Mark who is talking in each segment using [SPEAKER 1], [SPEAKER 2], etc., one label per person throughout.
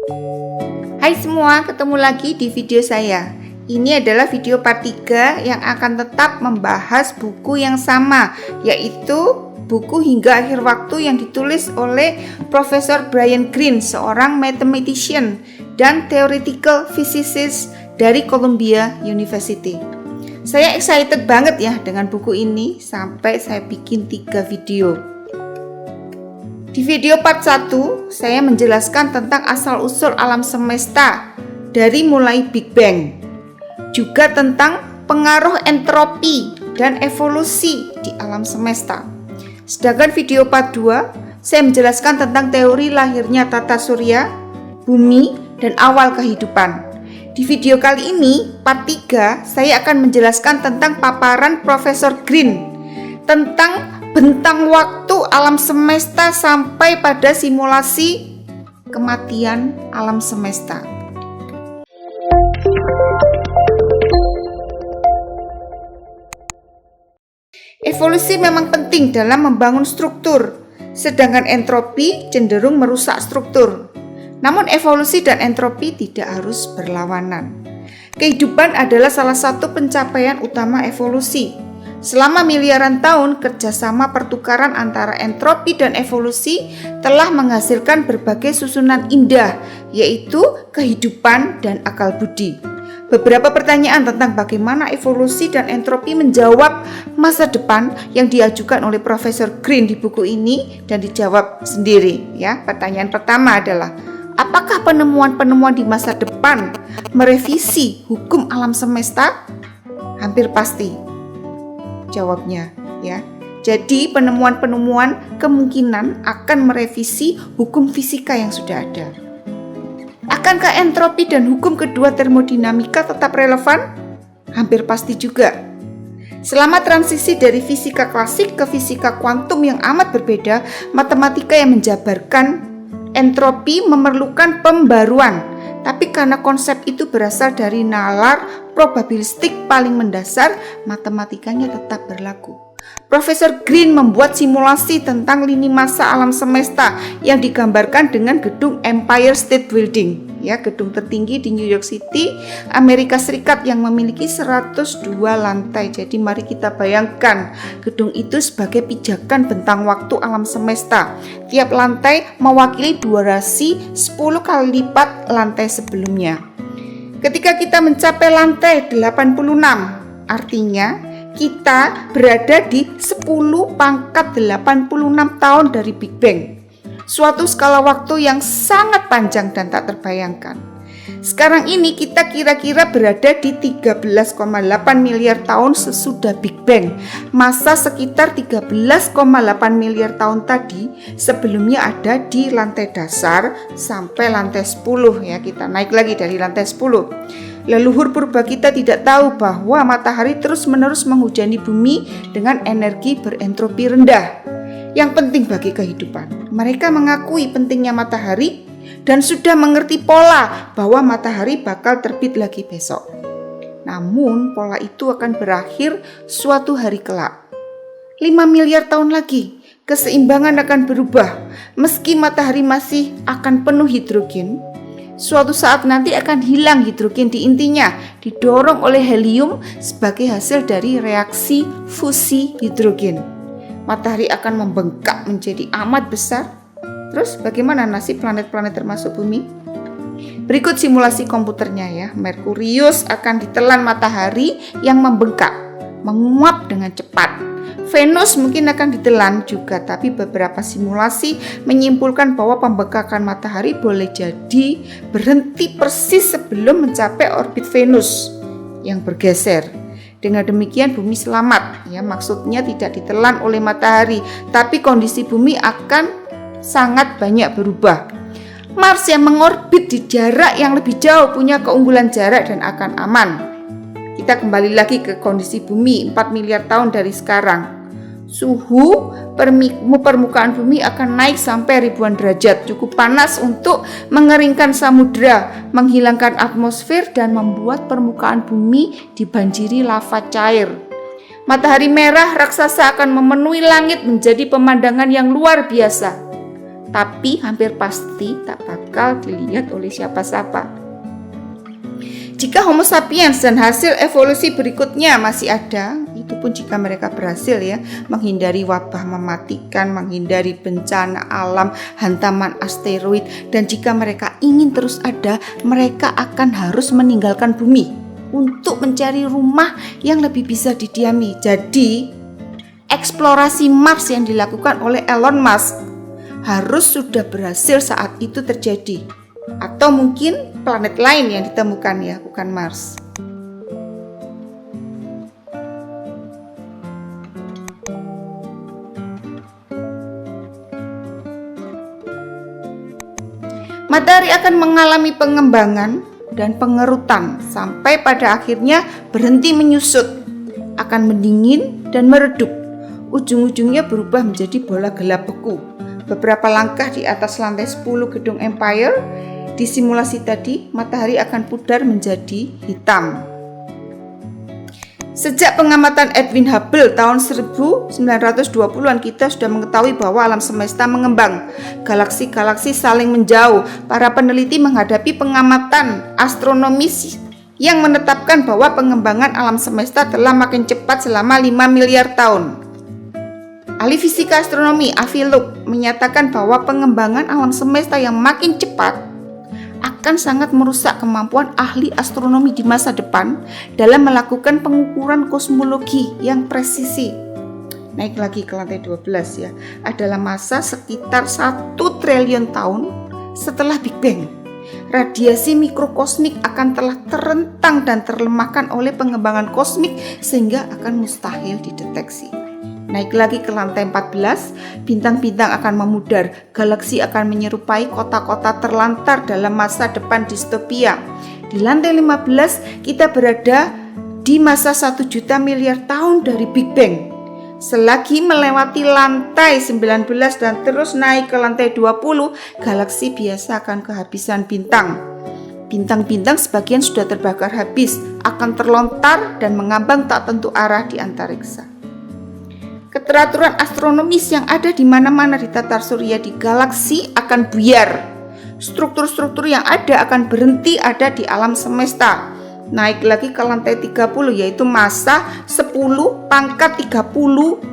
[SPEAKER 1] Hai semua, ketemu lagi di video saya. Ini adalah video part 3 yang akan tetap membahas buku yang sama, yaitu buku Hingga Akhir Waktu yang ditulis oleh Profesor Brian Greene, seorang mathematician dan theoretical physicist dari Columbia University. Saya excited banget ya dengan buku ini sampai saya bikin 3 video. Di video part 1, saya menjelaskan tentang asal-usul alam semesta dari mulai Big Bang. Juga tentang pengaruh entropi dan evolusi di alam semesta. Sedangkan video part 2, saya menjelaskan tentang teori lahirnya tata surya, bumi, dan awal kehidupan. Di video kali ini, part 3, saya akan menjelaskan tentang paparan Profesor Greene tentang bentang waktu alam semesta sampai pada simulasi kematian alam semesta. Evolusi memang penting dalam membangun struktur, sedangkan entropi cenderung merusak struktur. Namun evolusi dan entropi tidak harus berlawanan. Kehidupan adalah salah satu pencapaian utama evolusi. Selama miliaran tahun, kerjasama pertukaran antara entropi dan evolusi telah menghasilkan berbagai susunan indah, yaitu kehidupan dan akal budi. Beberapa pertanyaan tentang bagaimana evolusi dan entropi menjawab masa depan yang diajukan oleh Profesor Greene di buku ini dan dijawab sendiri. Ya, pertanyaan pertama adalah, apakah penemuan-penemuan di masa depan merevisi hukum alam semesta? Hampir pasti jawabnya, ya. Jadi penemuan-penemuan kemungkinan akan merevisi hukum fisika yang sudah ada. Akankah entropi dan hukum kedua termodinamika tetap relevan? Hampir pasti juga. Selama transisi dari fisika klasik ke fisika kuantum yang amat berbeda, matematika yang menjabarkan entropi memerlukan pembaruan. Tapi karena konsep itu berasal dari nalar probabilistik paling mendasar, matematikanya tetap berlaku. Profesor Greene membuat simulasi tentang lini masa alam semesta yang digambarkan dengan gedung Empire State Building, ya, gedung tertinggi di New York City, Amerika Serikat yang memiliki 102 lantai. Jadi mari kita bayangkan gedung itu sebagai pijakan bentang waktu alam semesta. Tiap lantai mewakili durasi 10 kali lipat lantai sebelumnya. Ketika kita mencapai lantai 86, artinya kita berada di 10 pangkat 86 tahun dari Big Bang. Suatu skala waktu yang sangat panjang dan tak terbayangkan. Sekarang ini kita kira-kira berada di 13,8 miliar tahun sesudah Big Bang. Masa sekitar 13,8 miliar tahun tadi sebelumnya ada di lantai dasar sampai lantai 10, ya, kita naik lagi dari lantai 10. Leluhur purba kita tidak tahu bahwa matahari terus-menerus menghujani bumi dengan energi berentropi rendah yang penting bagi kehidupan. Mereka mengakui pentingnya matahari dan sudah mengerti pola bahwa matahari bakal terbit lagi besok. Namun pola itu akan berakhir suatu hari kelak. 5 miliar tahun lagi, keseimbangan akan berubah. Meski matahari masih akan penuh hidrogen, suatu saat nanti akan hilang hidrogen di intinya, didorong oleh helium sebagai hasil dari reaksi fusi hidrogen. Matahari akan membengkak menjadi amat besar. Terus bagaimana nasib planet-planet termasuk bumi? Berikut simulasi komputernya, ya. Merkurius akan ditelan matahari yang membengkak, menguap dengan cepat. Venus mungkin akan ditelan juga, tapi beberapa simulasi menyimpulkan bahwa pembengkakan matahari boleh jadi berhenti persis sebelum mencapai orbit Venus yang bergeser. Dengan demikian bumi selamat, ya, maksudnya tidak ditelan oleh matahari, tapi kondisi bumi akan sangat banyak berubah. Mars yang mengorbit di jarak yang lebih jauh punya keunggulan jarak dan akan aman. Kita kembali lagi ke kondisi bumi 4 miliar tahun dari sekarang. Suhu permukaan bumi akan naik sampai ribuan derajat, cukup panas untuk mengeringkan samudra, menghilangkan atmosfer dan membuat permukaan bumi dibanjiri lava cair. Matahari merah raksasa akan memenuhi langit menjadi pemandangan yang luar biasa. tapi hampir pasti tak bakal dilihat oleh siapa-siapa. Jika Homo sapiens dan hasil evolusi berikutnya masih ada, itu pun jika mereka berhasil ya menghindari wabah mematikan, menghindari bencana alam, hantaman asteroid, dan jika mereka ingin terus ada, mereka akan harus meninggalkan bumi untuk mencari rumah yang lebih bisa didiami. Jadi, eksplorasi Mars yang dilakukan oleh Elon Musk harus sudah berhasil saat itu terjadi. Atau mungkin planet lain yang ditemukan ya, bukan Mars. Matahari akan mengalami pengembangan dan pengerutan sampai pada akhirnya berhenti menyusut, akan mendingin dan meredup. Ujung-ujungnya berubah menjadi bola gelap beku. Beberapa langkah di atas lantai 10 gedung Empire, di simulasi tadi matahari akan pudar menjadi hitam. Sejak pengamatan Edwin Hubble tahun 1920-an kita sudah mengetahui bahwa alam semesta mengembang. Galaksi-galaksi saling menjauh. Para peneliti menghadapi pengamatan astronomis yang menetapkan bahwa pengembangan alam semesta telah makin cepat selama 5 miliar tahun. Ahli fisika astronomi Avi Loeb menyatakan bahwa pengembangan alam semesta yang makin cepat akan sangat merusak kemampuan ahli astronomi di masa depan dalam melakukan pengukuran kosmologi yang presisi. Naik lagi ke lantai 12 ya, adalah masa sekitar 1 triliun tahun setelah Big Bang. Radiasi mikrokosmik akan telah terentang dan terlemahkan oleh pengembangan kosmik sehingga akan mustahil dideteksi. Naik lagi ke lantai 14, bintang-bintang akan memudar, galaksi akan menyerupai kota-kota terlantar dalam masa depan distopia. Di lantai 15, kita berada di masa 1 juta miliar tahun dari Big Bang. Selagi melewati lantai 19 dan terus naik ke lantai 20, galaksi biasa akan kehabisan bintang. Bintang-bintang sebagian sudah terbakar habis, akan terlontar dan mengambang tak tentu arah di antariksa. Keteraturan astronomis yang ada di mana-mana di tata surya di galaksi akan buyar. Struktur-struktur yang ada akan berhenti ada di alam semesta. Naik lagi ke lantai 30 yaitu masa 10⁻30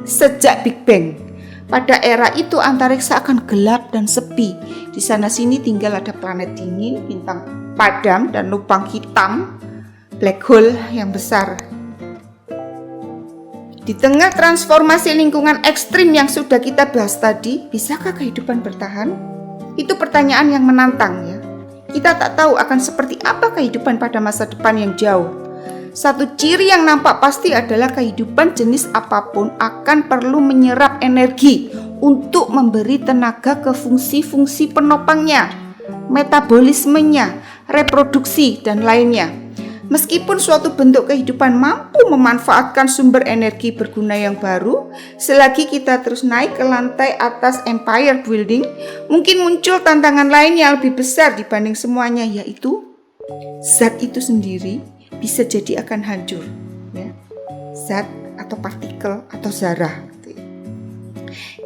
[SPEAKER 1] sejak Big Bang. Pada era itu antariksa akan gelap dan sepi. Di sana-sini tinggal ada planet dingin, bintang padam dan lubang hitam, black hole yang besar. Di tengah transformasi lingkungan ekstrim yang sudah kita bahas tadi, bisakah kehidupan bertahan? Itu pertanyaan yang menantang ya. Kita tak tahu akan seperti apa kehidupan pada masa depan yang jauh. Satu ciri yang nampak pasti adalah kehidupan jenis apapun akan perlu menyerap energi untuk memberi tenaga ke fungsi-fungsi penopangnya, metabolismenya, reproduksi, dan lainnya. Meskipun suatu bentuk kehidupan mampu memanfaatkan sumber energi berguna yang baru, selagi kita terus naik ke lantai atas Empire Building, mungkin muncul tantangan lain yang lebih besar dibanding semuanya, yaitu zat itu sendiri bisa jadi akan hancur. Ya. Zat atau partikel atau zarah.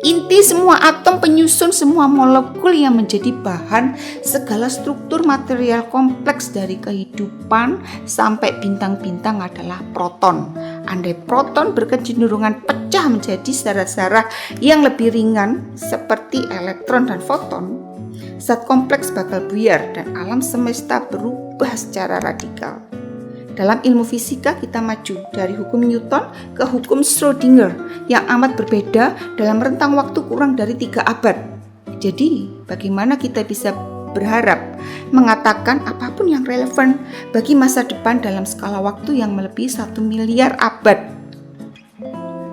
[SPEAKER 1] Inti semua atom penyusun semua molekul yang menjadi bahan segala struktur material kompleks dari kehidupan sampai bintang-bintang adalah proton. Andai proton berkecenderungan pecah menjadi zarah-zarah yang lebih ringan seperti elektron dan foton, zat kompleks bakal buyar dan alam semesta berubah secara radikal. Dalam ilmu fisika kita maju dari hukum Newton ke hukum Schrödinger yang amat berbeda dalam rentang waktu kurang dari 3 abad. Jadi bagaimana kita bisa berharap mengatakan apapun yang relevan bagi masa depan dalam skala waktu yang melebihi 1 miliar abad?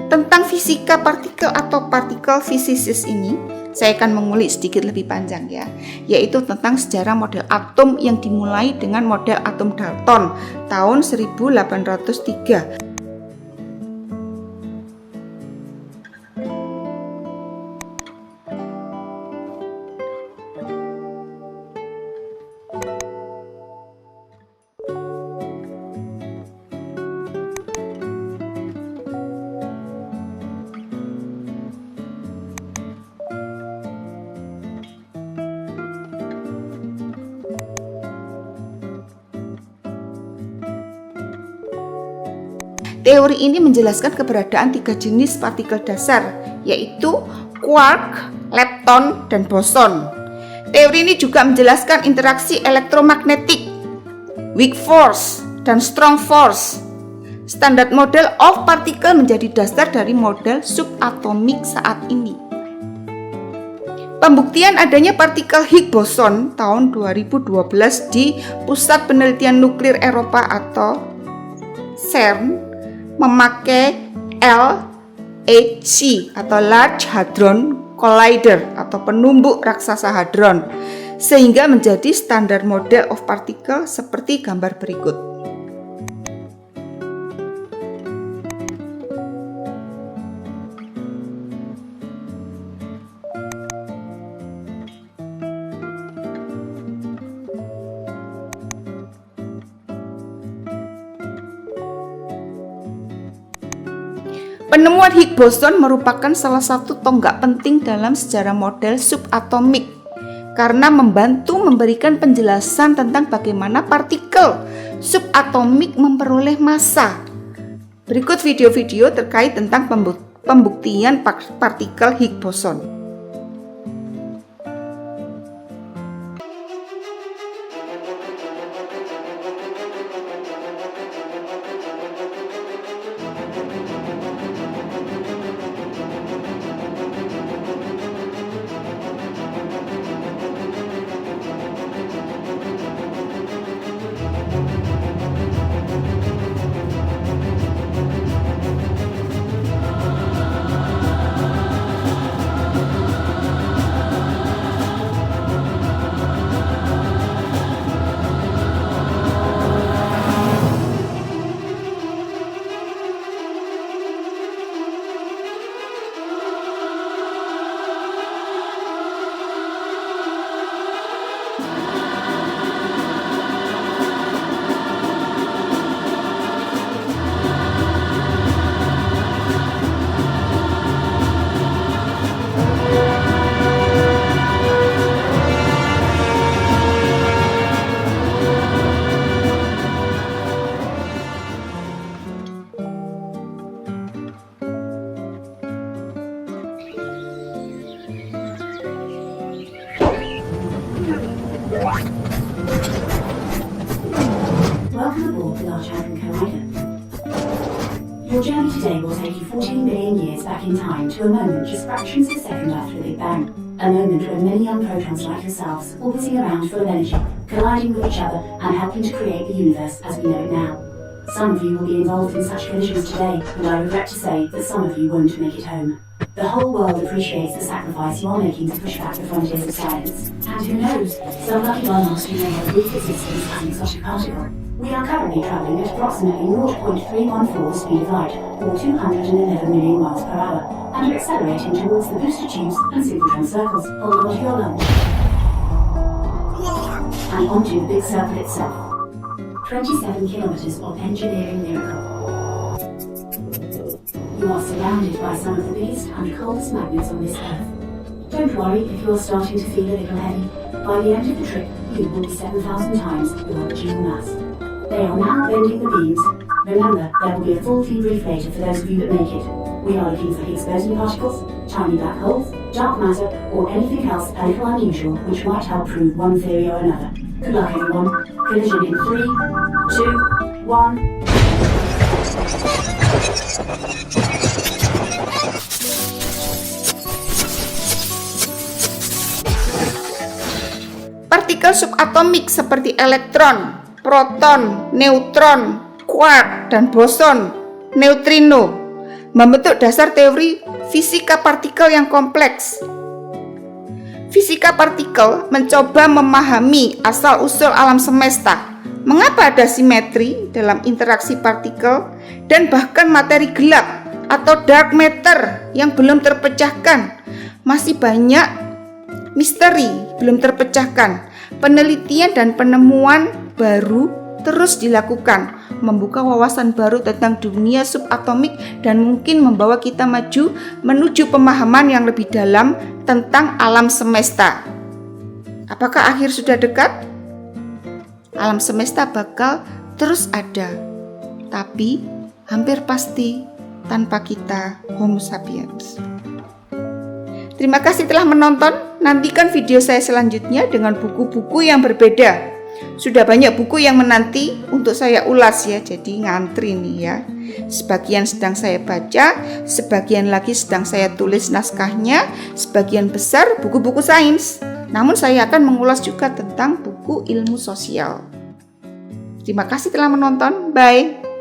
[SPEAKER 1] Tentang fisika partikel atau partikel physicist ini, saya akan mengulik sedikit lebih panjang ya, yaitu tentang sejarah model atom yang dimulai dengan model atom Dalton tahun 1803. Teori ini menjelaskan keberadaan 3 jenis partikel dasar, yaitu quark, lepton, dan boson. Teori ini juga menjelaskan interaksi elektromagnetik, weak force, dan strong force. Standar model of particle menjadi dasar dari model subatomik saat ini. Pembuktian adanya partikel Higgs boson tahun 2012 di Pusat Penelitian Nuklir Eropa atau CERN memakai LHC atau Large Hadron Collider atau penumbuk raksasa hadron, sehingga menjadi standar model of particle seperti gambar berikut. Penemuan Higgs boson merupakan salah satu tonggak penting dalam sejarah model subatomik karena membantu memberikan penjelasan tentang bagaimana partikel subatomik memperoleh massa. Berikut video-video terkait tentang pembuktian partikel Higgs boson.
[SPEAKER 2] Welcome aboard the Large Hadron Collider. Your journey today will take you 14 billion years back in time to a moment just fractions of a second after the Big Bang. A moment when many young protons like yourselves, orbiting around full of energy, colliding with each other and helping to create the universe as we know it now. Some of you will be involved in such collisions today, and I regret to say that some of you won't make it home. The whole world appreciates the sacrifice you are making to push back the frontiers of science. And who knows, some lucky one amongst you may have brief existence as an exotic particle. We are currently travelling at approximately 0.314 the speed of light, or 211 million miles per hour, and are accelerating towards the booster tubes and synchrotron circles. Hold on to your lunch. And onto the big circle itself. 27 kilometers of engineering miracle. You are surrounded by some of the biggest and coldest magnets on this earth. Don't worry if you're starting to feel a little heavy. By the end of the trip, you will be 7,000 times your original mass. They are now bending the beams. Remember, there will be a full debrief later for those of you that make it. We are looking for Higgs boson particles, tiny black holes, dark matter, or anything else a little unusual which might help prove one theory or another. Good luck, everyone. Collision in 3, 2, 1.
[SPEAKER 1] Partikel subatomik seperti elektron, proton, neutron, quark, dan boson, neutrino membentuk dasar teori fisika partikel yang kompleks. Fisika partikel mencoba memahami asal-usul alam semesta, mengapa ada simetri dalam interaksi partikel, dan bahkan materi gelap atau dark matter yang belum terpecahkan. Masih banyak misteri belum terpecahkan. Penelitian dan penemuan baru terus dilakukan, membuka wawasan baru tentang dunia subatomik dan mungkin membawa kita maju menuju pemahaman yang lebih dalam tentang alam semesta. Apakah akhir sudah dekat? Alam semesta bakal terus ada, tapi hampir pasti tanpa kita Homo sapiens. Terima kasih telah menonton. Nantikan video saya selanjutnya dengan buku-buku yang berbeda. Sudah banyak buku yang menanti untuk saya ulas ya, jadi ngantri nih ya. Sebagian sedang saya baca, sebagian lagi sedang saya tulis naskahnya, sebagian besar buku-buku sains. Namun saya akan mengulas juga tentang buku ilmu sosial. Terima kasih telah menonton. Bye.